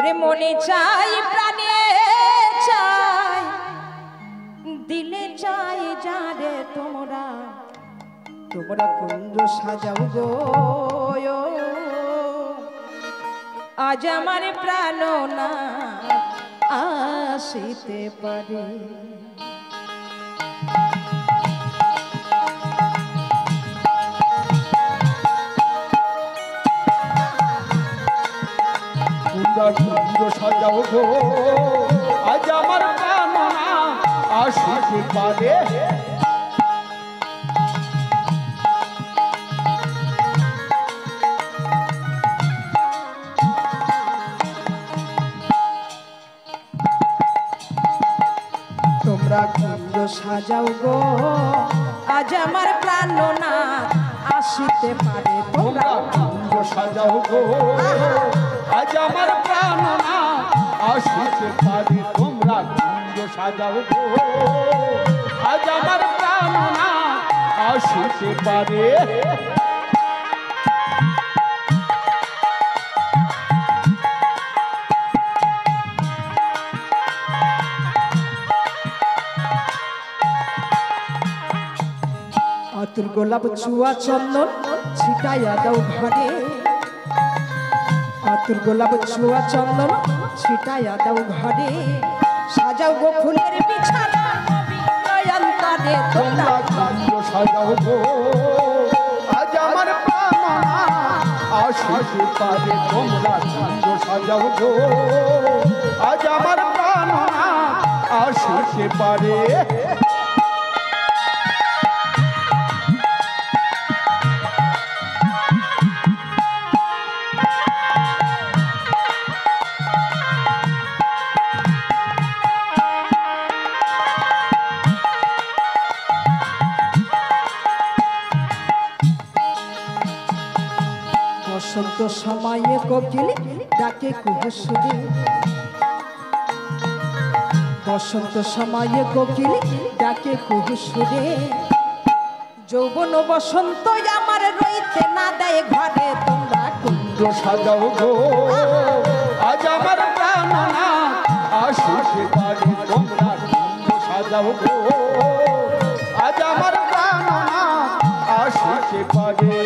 ওরে মনে চাই প্রাণে চাই দিলে চাই যারে তোমরা তোমরা কুঞ্জ সাজাও গো আজ আমার প্রাণ না আসিতে পারে কুঞ্জ সাজাও গো আজ আমার প্রাণ না আসিতে পারে তোমরা কুঞ্জ সাজাও গো আজ আমার প্রাণ না আসিতে পারে তোমরা কুঞ্জ সাজাও গো আজ আমার প্রাণ না আসিতে পারে তোমরা কুঞ্জ সাজাও গো আজ আমার প্রাণ না আসিতে পারে আতুর গোলাপ চুয়া চন্দন ছিটাইয়া দাও ঘরে আতুর গোলাপ চুয়া চন্দন ছিটাইয়া দাও ঘরে সাজাও গো ফুলের বিছানা নয়নতারে তোমরা কুঞ্জ সাজাও গো আজ আমার প্রাণ না আসিতে পারে তোমরা কুঞ্জ সাজাও গো আজ আমার প্রাণ না আসিতে পারে বসন্ত সময়ে কোকিল ডাকে কুহুসুরে বসন্ত সময়ে কোকিল ডাকে কুহুসুরে যৌবন বসন্ত আমার রইতে না দেয় ঘরে তোমরা কুঞ্জ সাজাও গো আজ আমার প্রাণ না আসিতে পারে তোমরা কুঞ্জ সাজাও গো আজ আমার প্রাণ না আসিতে পারে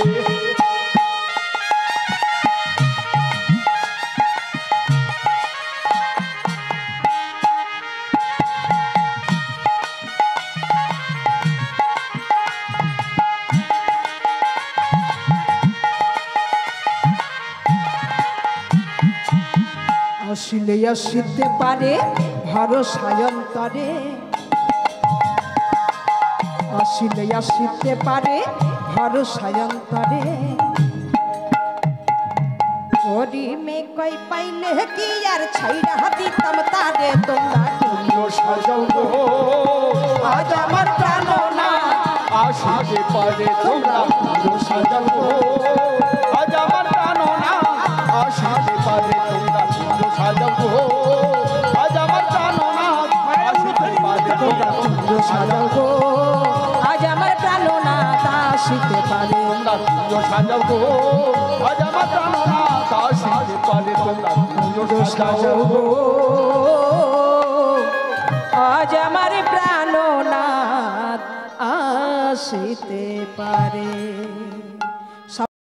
আসিলে আসিতে পারে ভরসায় অন্তরে আসিলে আসিতে পারে ভরসায় অন্তরে ওরি মে কই পাইলে কি আর ছাইরা দিতাম তারে তোমরা কুঞ্জ সাজাও গো আজ আমার প্রাণ না আসিতে পারে তোমরা কুঞ্জ সাজাও গো আজ আমার প্রাণ না আসিতে পারে তোমরা কুঞ্জ সাজাও গো আজ আমার প্রাণ না আসিতে পারে তোমরা কুঞ্জ সাজাও গো আজ আমার প্রাণ না আসিতে পারে তোমরা কুঞ্জ সাজাও গো আজ আমার প্রাণ না আসিতে পারে তোমরা কুঞ্জ সাজাও গো আজ আমার প্রাণ না আসিতে পারে।